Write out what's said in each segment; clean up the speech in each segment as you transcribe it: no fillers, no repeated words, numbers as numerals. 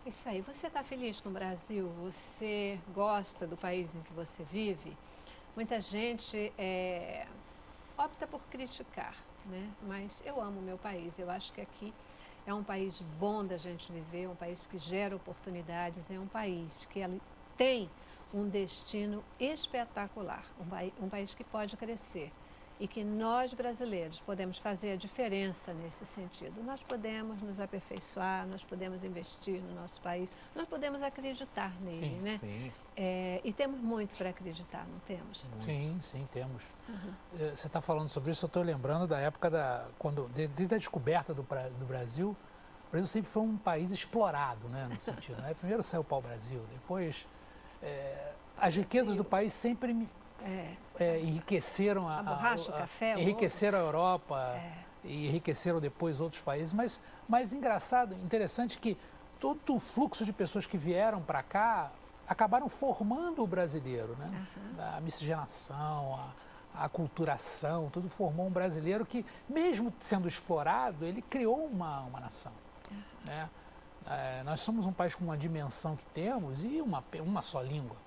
Isso aí. Você está feliz no Brasil? Você gosta do país em que você vive? Muita gente opta por criticar, né? Mas eu amo o meu país. Eu acho que aqui é um país bom da gente viver, um país que gera oportunidades, é um país que ele tem um destino espetacular, um país que pode crescer e que nós brasileiros podemos fazer a diferença nesse sentido. Nós podemos nos aperfeiçoar, nós podemos investir no nosso país, nós podemos acreditar nele, Sim, né? Sim, E temos muito para acreditar, não temos? sim, temos. Você está falando sobre isso, eu estou lembrando da época desde a descoberta do Brasil. O Brasil sempre foi um país explorado, né, no sentido, né? Primeiro saiu o pau-brasil, depois as riquezas do país sempre enriqueceram A borracha, o café, o enriqueceram a Europa e enriqueceram depois outros países. Mas engraçado, interessante que todo o fluxo de pessoas que vieram para cá acabaram formando o brasileiro, né? A miscigenação, a aculturação, tudo formou um brasileiro que, mesmo sendo explorado, ele criou uma nação, né? Nós somos um país com uma dimensão que temos e uma só língua.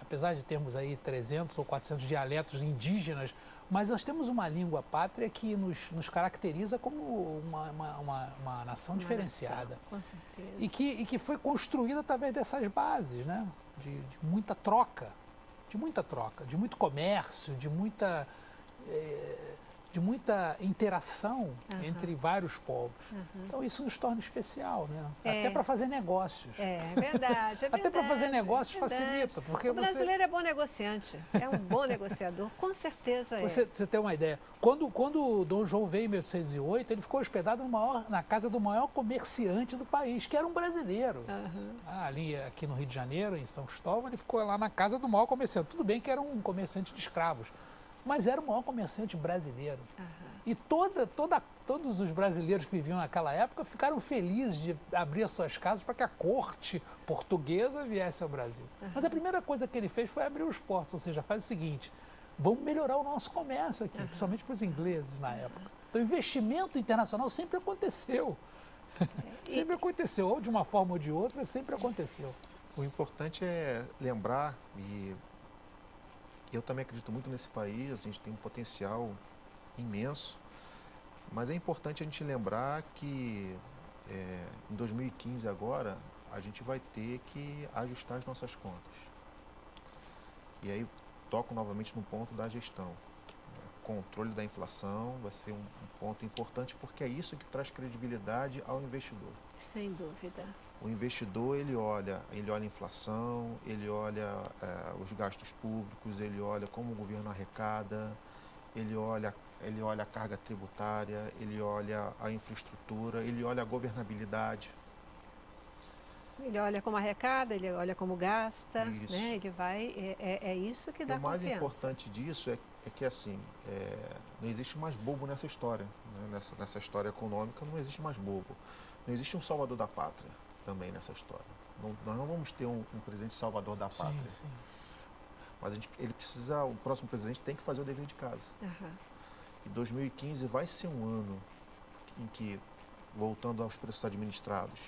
Apesar de termos aí 300 ou 400 dialetos indígenas, mas nós temos uma língua pátria que nos caracteriza como uma nação diferenciada. Nação, com certeza. E que foi construída através dessas bases, né? De muita troca, de muito comércio, de muita interação entre vários povos. Então isso nos torna especial, né? Até para fazer negócios. É verdade, Até para fazer negócios facilita. Porque o brasileiro é bom negociante, é um bom negociador, com certeza Você tem uma ideia, quando o Dom João veio em 1808, ele ficou hospedado na casa do maior comerciante do país, que era um brasileiro. Aqui no Rio de Janeiro, em São Cristóvão, ele ficou lá na casa do maior comerciante. Tudo bem que era um comerciante de escravos, mas era o maior comerciante brasileiro. E todos os brasileiros que viviam naquela época ficaram felizes de abrir as suas casas para que a corte portuguesa viesse ao Brasil. Mas a primeira coisa que ele fez foi abrir os portos, ou seja, faz o seguinte: vamos melhorar o nosso comércio aqui, principalmente para os ingleses na época. Então, o investimento internacional sempre aconteceu. Sempre aconteceu, ou de uma forma ou de outra, sempre aconteceu. o importante é lembrar, e eu também acredito muito nesse país, a gente tem um potencial imenso, mas é importante a gente lembrar que em 2015 agora, a gente vai ter que ajustar as nossas contas. E aí toco novamente no ponto da gestão. Controle da inflação vai ser um ponto importante, porque é isso que traz credibilidade ao investidor. Sem dúvida. O investidor, ele olha a inflação, ele olha os gastos públicos, ele olha como o governo arrecada, ele olha a carga tributária, ele olha a infraestrutura, ele olha a governabilidade. Ele olha como arrecada, ele olha como gasta, Isso. né? Ele vai, é isso que dá O mais confiança. importante disso é que assim, não existe mais bobo nessa história, né? Nessa história econômica não existe mais bobo. Não existe um salvador da pátria também nessa história. Nós não vamos ter um presidente salvador da pátria. Sim. Mas o próximo presidente tem que fazer o dever de casa. E 2015 vai ser um ano em que, voltando aos preços administrados,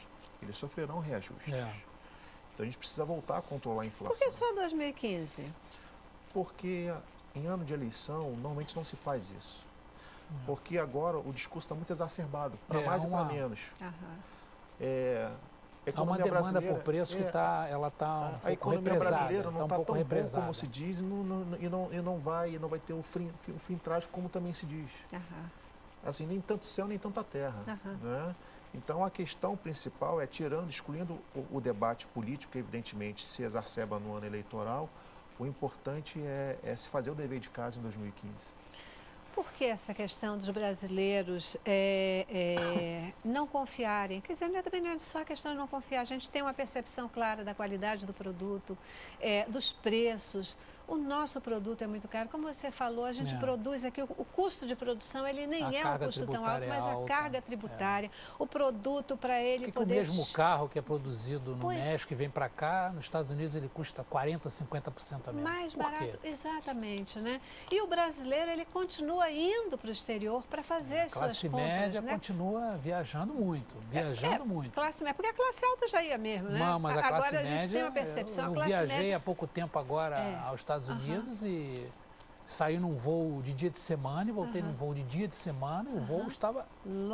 eles sofrerão reajustes. Então a gente precisa voltar a controlar a inflação. Por que só 2015? Porque em ano de eleição, normalmente não se faz isso. Porque agora o discurso está muito exacerbado, para mais e para menos. Há uma demanda por preço que está a economia brasileira não está tão boa como se diz e não vai ter o fim trágico como também se diz. Assim, nem tanto céu, nem tanta terra. Né? Então, a questão principal é excluindo o debate político, que evidentemente se exacerba no ano eleitoral, o importante é se fazer o dever de casa em 2015. Por que essa questão dos brasileiros não confiarem? Quer dizer, também não é só a questão de não confiar, a gente tem uma percepção clara da qualidade do produto, dos preços. O nosso produto é muito caro. Como você falou, a gente produz aqui, o custo de produção, ele nem é um custo tão alto, mas a carga tributária, o produto para ele poder... o mesmo carro que é produzido no México e vem para cá, nos Estados Unidos ele custa 40%, 50% a menos. Mais barato, exatamente, né? E o brasileiro, ele continua indo para o exterior para fazer as suas compras. A classe média continua viajando muito, muito. Classe média, porque a classe alta já ia mesmo, né? Não, mas a classe agora média, a gente tem uma percepção, eu viajei há pouco tempo agora aos Estados Unidos e saí num voo de dia de semana e voltei num voo de dia de semana e o voo estava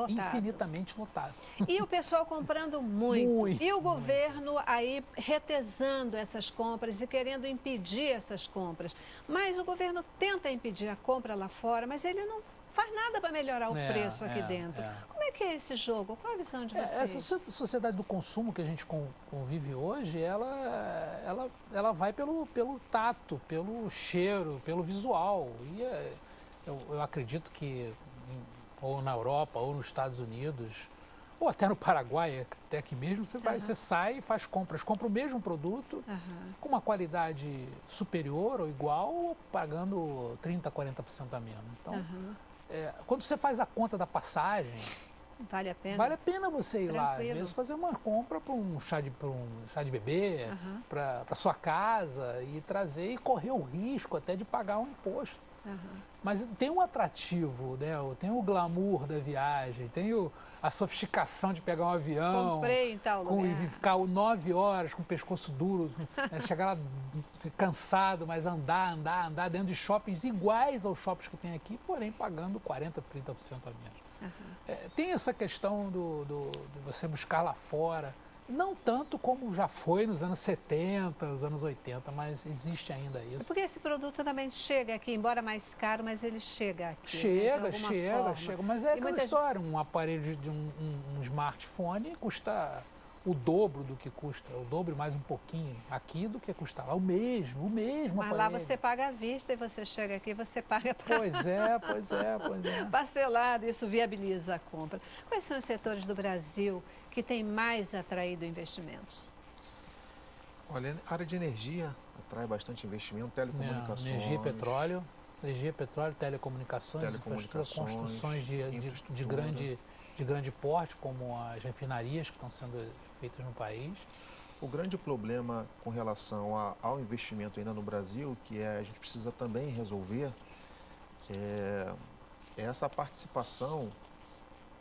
infinitamente lotado. E o pessoal comprando muito. E o governo aí retesando essas compras e querendo impedir essas compras. Mas o governo tenta impedir a compra lá fora, mas ele não faz nada para melhorar o preço aqui dentro. Como é que é esse jogo? Qual a visão de vocês? Essa sociedade do consumo que a gente convive hoje, ela vai pelo tato, pelo cheiro, pelo visual. E eu acredito que ou na Europa, ou nos Estados Unidos, ou até no Paraguai, até aqui mesmo, você sai e faz compras. Compra o mesmo produto com uma qualidade superior ou igual, ou pagando 30%, 40% a menos. Então, quando você faz a conta da passagem, vale a pena. Vale a pena você ir lá, às vezes, fazer uma compra para um chá de bebê, para sua casa e trazer e correr o risco até de pagar um imposto. Mas tem um atrativo, né? Tem o glamour da viagem, tem a sofisticação de pegar um avião. Comprei em tal lugar. E ficar 9 horas com o pescoço duro, chegar lá cansado, mas andar dentro de shoppings iguais aos shoppings que tem aqui, porém pagando 40%, 30% a menos. Tem essa questão de você buscar lá fora, não tanto como já foi nos anos 70, nos anos 80, mas existe ainda isso. Porque esse produto também chega aqui, embora mais caro, mas ele chega aqui. Chega, mas é aquela história, um aparelho de um smartphone custa o dobro do que custa, o dobro mais um pouquinho aqui do que custa lá, o mesmo Mas aparelho. lá você paga à vista e você chega aqui e você paga para... Pois é. Parcelado, isso viabiliza a compra. Quais são os setores do Brasil que têm mais atraído investimentos? Olha, a área de energia atrai bastante investimento, telecomunicações... Energia e petróleo, telecomunicações, construções de grande porte, como as refinarias que estão sendo feitas no país. O grande problema com relação ao investimento ainda no Brasil, que a gente precisa também resolver, é essa participação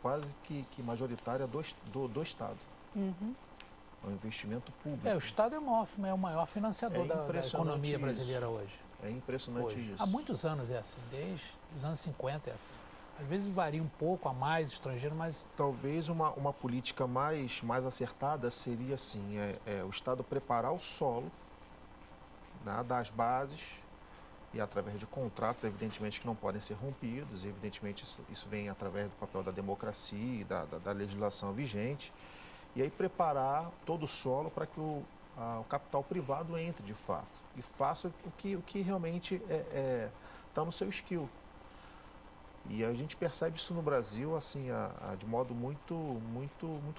quase que majoritária do Estado. É um investimento público. O Estado é o maior financiador da economia brasileira hoje. É impressionante isso. Há muitos anos é assim, desde os anos 50 é assim. Às vezes varia um pouco a mais estrangeiro, mas... Talvez uma política mais acertada seria assim, o Estado preparar o solo, né, das bases, e através de contratos, evidentemente, que não podem ser rompidos, e evidentemente isso vem através do papel da democracia e da legislação vigente, e aí preparar todo o solo para que o capital privado entre de fato e faça o que realmente está no seu skill. E a gente percebe isso no Brasil assim, de modo muito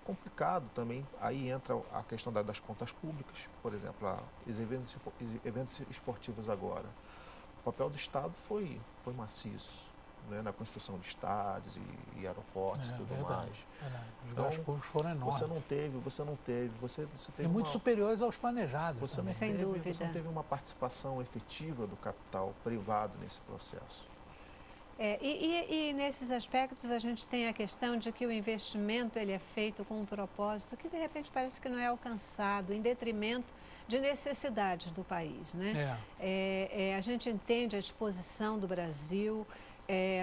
complicado também. Aí entra a questão das contas públicas, por exemplo, os eventos esportivos agora. O papel do Estado foi maciço, né, na construção de estádios e aeroportos e tudo mais. Os gastos públicos foram enormes. Você não teve. Você teve e muito superiores aos planejados. Sem dúvida. Você não teve uma participação efetiva do capital privado nesse processo. E nesses aspectos a gente tem a questão de que o investimento ele é feito com um propósito que de repente parece que não é alcançado, em detrimento de necessidades do país, né? A gente entende a exposição do Brasil,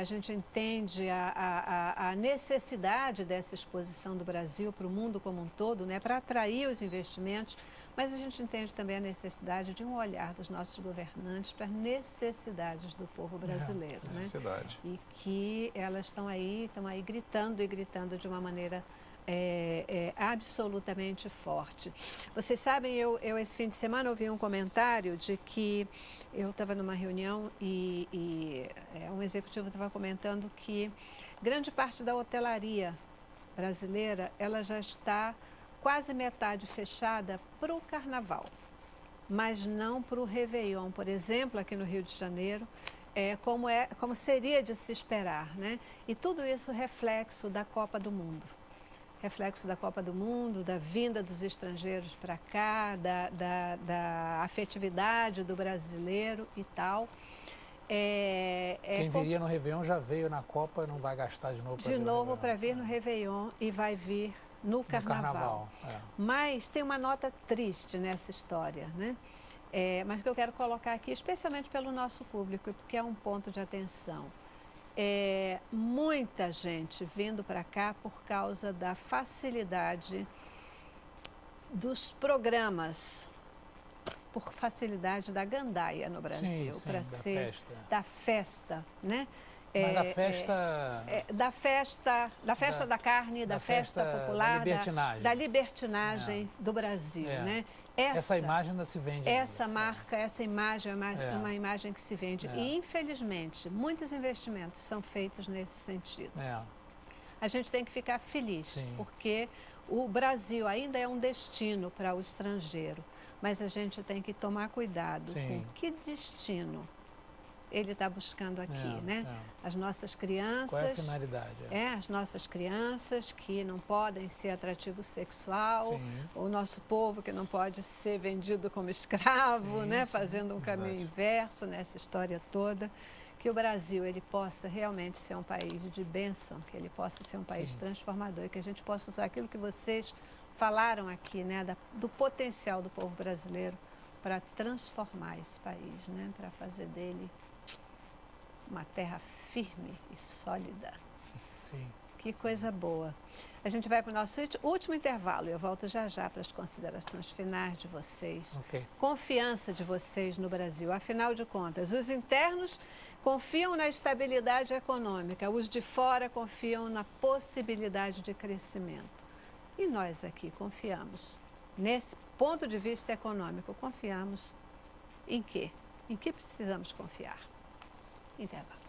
a gente entende a necessidade dessa exposição do Brasil para o mundo como um todo, né? Para atrair os investimentos. Mas a gente entende também a necessidade de um olhar dos nossos governantes para as necessidades do povo brasileiro. Necessidade. Né? E que elas estão aí gritando e gritando de uma maneira absolutamente forte. Vocês sabem, eu esse fim de semana ouvi um comentário de que eu estava numa reunião e um executivo estava comentando que grande parte da hotelaria brasileira ela já está quase metade fechada para o carnaval. mas não para o Réveillon. Por exemplo, aqui no Rio de Janeiro, como seria de se esperar, né? E tudo isso reflexo da Copa do Mundo. Reflexo da Copa do Mundo, da vinda dos estrangeiros para cá, da afetividade do brasileiro e tal. Quem viria no Réveillon já veio na Copa e não vai gastar de novo para de novo para vir no Réveillon e vai vir no Carnaval. Mas tem uma nota triste nessa história, né? Mas que eu quero colocar aqui, especialmente pelo nosso público, porque é um ponto de atenção. Muita gente vindo para cá por causa da facilidade dos programas, por facilidade da gandaia no Brasil, para ser da festa, né? Mas da festa da carne, da festa popular, da libertinagem do Brasil, né? Essa imagem ainda se vende. Essa imagem é uma imagem que se vende. E, infelizmente, muitos investimentos são feitos nesse sentido. A gente tem que ficar feliz, porque o Brasil ainda é um destino para o estrangeiro. Mas a gente tem que tomar cuidado com que destino ele está buscando aqui, né? As nossas crianças... Qual é a finalidade? As nossas crianças que não podem ser atrativo sexual, o nosso povo que não pode ser vendido como escravo, né? Fazendo um caminho inverso nessa história toda. Que o Brasil ele possa realmente ser um país de bênção, que ele possa ser um país transformador e que a gente possa usar aquilo que vocês falaram aqui, né? Do potencial do povo brasileiro para transformar esse país, né? Para fazer dele uma terra firme e sólida. Que coisa boa. A gente vai para o nosso último intervalo e eu volto já já para as considerações finais de vocês. Confiança de vocês no Brasil. Afinal de contas, os internos confiam na estabilidade econômica, os de fora confiam na possibilidade de crescimento. E nós aqui confiamos, nesse ponto de vista econômico, confiamos em quê? Em que precisamos confiar? Intervalo.